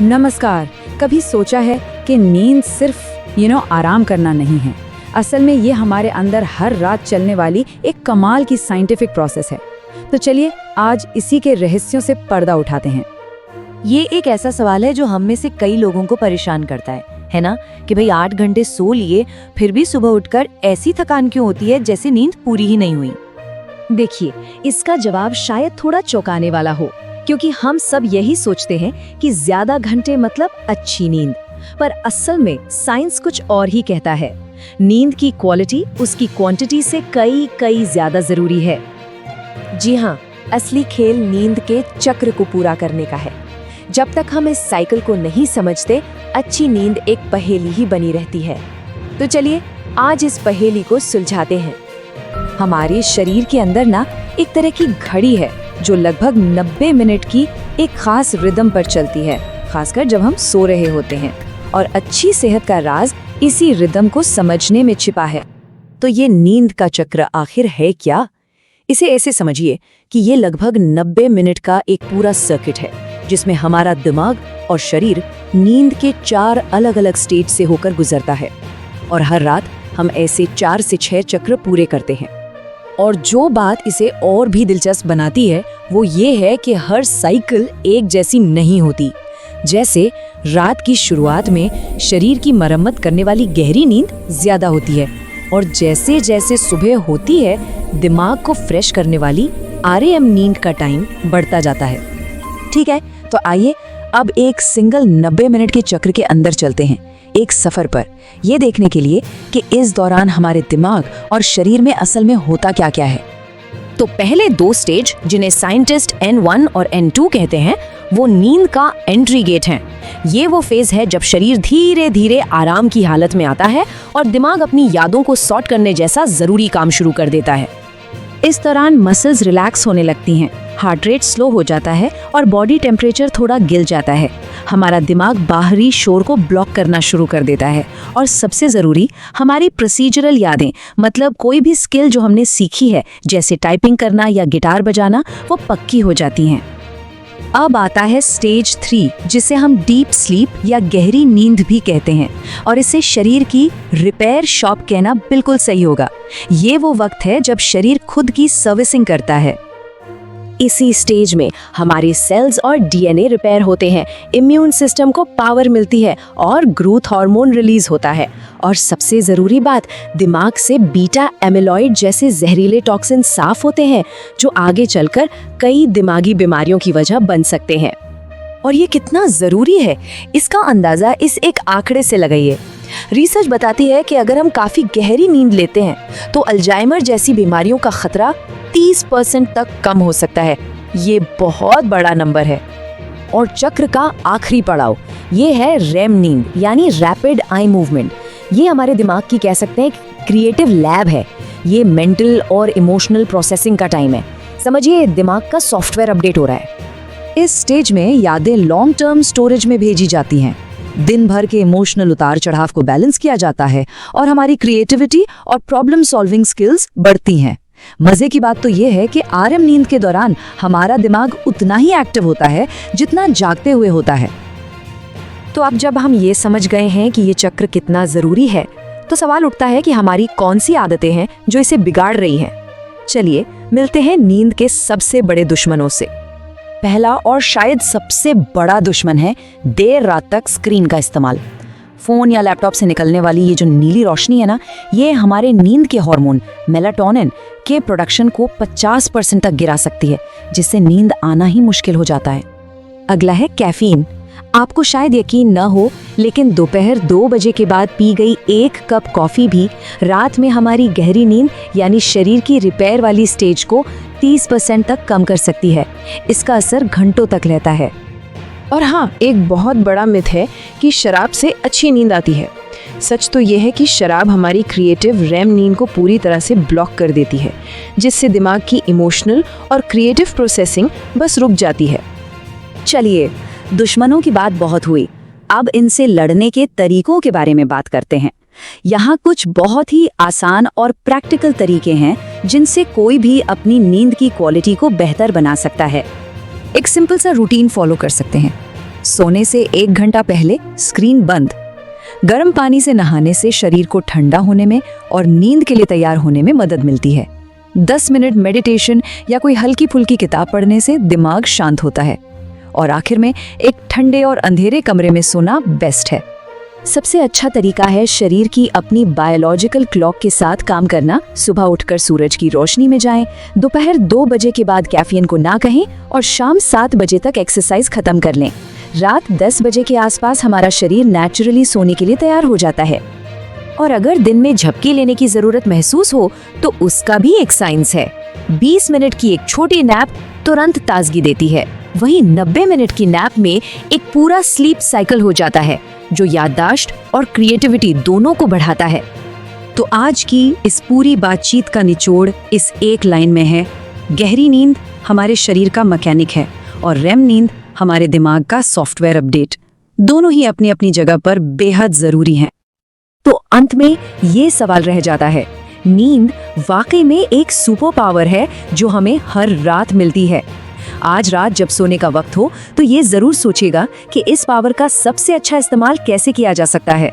नमस्कार। कभी सोचा है कि नींद सिर्फ आराम करना नहीं है। असल में ये हमारे अंदर हर रात चलने वाली एक कमाल की साइंटिफिक प्रोसेस है। तो चलिए आज इसी के रहस्यों से पर्दा उठाते हैं। ये एक ऐसा सवाल है जो हम में से कई लोगों को परेशान करता है ना? कि भाई 8 घंटे सो लिए फिर भी सुबह उठकर ऐसी थकान क्यों होती है जैसे नींद पूरी ही नहीं हुई। देखिए, इसका जवाब शायद थोड़ा चौंकाने वाला हो, क्योंकि हम सब यही सोचते हैं कि ज्यादा घंटे मतलब अच्छी नींद, पर असल में साइंस कुछ और ही कहता है। नींद की क्वालिटी उसकी क्वांटिटी से कई ज्यादा जरूरी है। जी हाँ, असली खेल नींद के चक्र को पूरा करने का है। जब तक हम इस साइकिल को नहीं समझते, अच्छी नींद एक पहेली ही बनी रहती है। तो चलिए आज इस पहेली को सुलझाते हैं। हमारे शरीर के अंदर ना एक तरह की घड़ी है जो लगभग 90 मिनट की एक खास रिदम पर चलती है, खासकर जब हम सो रहे होते हैं। और अच्छी सेहत का राज इसी रिदम को समझने में छिपा है। तो ये नींद का चक्र आखिर है क्या? इसे ऐसे समझिए कि ये लगभग 90 मिनट का एक पूरा सर्किट है जिसमें हमारा दिमाग और शरीर नींद के 4 अलग-अलग स्टेज से होकर गुजरता है। और हर रात हम ऐसे 4 से 6 चक्र पूरे करते हैं। और जो बात इसे और भी दिलचस्प बनाती है वो ये है कि हर साइकिल एक जैसी नहीं होती। जैसे रात की शुरुआत में शरीर की मरम्मत करने वाली गहरी नींद ज्यादा होती है, और जैसे जैसे सुबह होती है दिमाग को फ्रेश करने वाली REM नींद का टाइम बढ़ता जाता है। ठीक है, तो आइए अब एक सिंगल 90 मिनट के चक्र के अंदर चलते हैं, एक सफर पर, ये देखने के लिए कि इस दौरान हमारे दिमाग और शरीर में असल में होता क्या क्या है। तो पहले 2 स्टेज, जिन्हें साइंटिस्ट N1 और N2 कहते हैं, वो नींद का एंट्री गेट हैं। ये वो फेज है जब शरीर धीरे धीरे आराम की हालत में आता है और दिमाग अपनी यादों को सॉर्ट करने जैसा जरूरी काम शुरू कर देता है। इस दौरान मसल्स रिलैक्स होने लगती हैं, हार्ट रेट स्लो हो जाता है और बॉडी टेम्परेचर थोड़ा गिर जाता है। हमारा दिमाग बाहरी शोर को ब्लॉक करना शुरू कर देता है, और सबसे ज़रूरी हमारी प्रोसीजरल यादें, मतलब कोई भी स्किल जो हमने सीखी है जैसे टाइपिंग करना या गिटार बजाना, वो पक्की हो जाती हैं। अब आता है स्टेज 3, जिसे हम डीप स्लीप या गहरी नींद भी कहते हैं, और इसे शरीर की रिपेयर शॉप कहना बिल्कुल सही होगा। ये वो वक्त है जब शरीर खुद की सर्विसिंग करता है। इसी स्टेज में हमारे सेल्स और DNA रिपेयर होते हैं, इम्यून सिस्टम को पावर मिलती है और ग्रोथ हार्मोन रिलीज होता है। और सबसे ज़रूरी बात, दिमाग से बीटा एमिलॉइड जैसे जहरीले टॉक्सिन साफ होते हैं जो आगे चलकर कई दिमागी बीमारियों की वजह बन सकते हैं। और ये कितना ज़रूरी है, इसका अंदाज़ा इस एक आंकड़े से लगाइए। रिसर्च बताती है कि अगर हम काफ़ी गहरी नींद लेते हैं तो अल्जाइमर जैसी बीमारियों का खतरा 30% तक कम हो सकता है। ये बहुत बड़ा नंबर है। और चक्र का आखिरी पड़ाव ये है REM नींद, यानी रैपिड आई मूवमेंट। ये हमारे दिमाग की कह सकते हैं क्रिएटिव लैब है। ये मेंटल और इमोशनल प्रोसेसिंग का टाइम है। समझिए दिमाग का सॉफ्टवेयर अपडेट हो रहा है। इस स्टेज में यादें लॉन्ग टर्म स्टोरेज में भेजी जाती हैं, दिन भर के इमोशनल उतार चढ़ाव को बैलेंस किया जाता है और हमारी क्रिएटिविटी और प्रॉब्लम सॉल्विंग स्किल्स बढ़ती हैं। मजे की बात तो ये है कि REM नींद के दौरान हमारा दिमाग उतना ही एक्टिव होता है जितना जागते हुए होता है। तो अब जब हम ये समझ गए हैं कि ये चक्र कितना जरूरी है, तो सवाल उठता है कि हमारी कौन सी आदतें हैं जो इसे बिगाड़ रही हैं। चलिए मिलते हैं नींद के सबसे बड़े दुश्मनों से। पहला और शायद सबसे बड़ा दुश्मन है देर रात तक स्क्रीन का इस्तेमाल। फ़ोन या लैपटॉप से निकलने वाली ये जो नीली रोशनी है ना, ये हमारे नींद के हार्मोन मेलाटोनिन के प्रोडक्शन को 50% तक गिरा सकती है, जिससे नींद आना ही मुश्किल हो जाता है। अगला है कैफीन। आपको शायद यकीन न हो, लेकिन दोपहर 2 बजे के बाद पी गई 1 कप कॉफ़ी भी रात में हमारी गहरी नींद यानी शरीर की रिपेयर वाली स्टेज को 30% तक कम कर सकती है। इसका असर घंटों तक रहता है। और हाँ, एक बहुत बड़ा मिथ है कि शराब से अच्छी नींद आती है। सच तो ये है कि शराब हमारी क्रिएटिव REM नींद को पूरी तरह से ब्लॉक कर देती है, जिससे दिमाग की इमोशनल और क्रिएटिव प्रोसेसिंग बस रुक जाती है। चलिए, दुश्मनों की बात बहुत हुई, अब इनसे लड़ने के तरीकों के बारे में बात करते हैं। यहाँ कुछ बहुत ही आसान और प्रैक्टिकल तरीके हैं जिनसे कोई भी अपनी नींद की क्वालिटी को बेहतर बना सकता है। एक सिंपल सा रूटीन फॉलो कर सकते हैं। सोने से 1 घंटा पहले स्क्रीन बंद। गर्म पानी से नहाने से शरीर को ठंडा होने में और नींद के लिए तैयार होने में मदद मिलती है। 10 मिनट मेडिटेशन या कोई हल्की फुल्की किताब पढ़ने से दिमाग शांत होता है। और आखिर में एक ठंडे और अंधेरे कमरे में सोना बेस्ट है। सबसे अच्छा तरीका है शरीर की अपनी बायोलॉजिकल क्लॉक के साथ काम करना। सुबह उठकर सूरज की रोशनी में जाएं, दोपहर 2 बजे के बाद कैफीन को ना कहें और शाम 7 बजे तक एक्सरसाइज खत्म कर लें। रात 10 बजे के आसपास हमारा शरीर नेचुरली सोने के लिए तैयार हो जाता है। और अगर दिन में झपकी लेने की जरूरत महसूस हो तो उसका भी एक साइंस है। 20 मिनट की एक छोटी नैप तुरंत ताजगी देती है। वहीं 90 मिनट की नैप में एक पूरा स्लीप साइकिल हो जाता है जो याददाश्त और क्रिएटिविटी दोनों को बढ़ाता है। तो आज की इस पूरी बातचीत का निचोड़ इस एक लाइन में है, गहरी नींद हमारे शरीर का मैकेनिक है और रेम नींद हमारे दिमाग का सॉफ्टवेयर अपडेट। दोनों ही अपनी अपनी जगह पर बेहद जरूरी हैं। तो अंत में ये सवाल रह जाता है, नींद वाकई में एक सुपर पावर है जो हमें हर रात मिलती है। आज रात जब सोने का वक्त हो तो ये जरूर सोचिएगा कि इस पावर का सबसे अच्छा इस्तेमाल कैसे किया जा सकता है।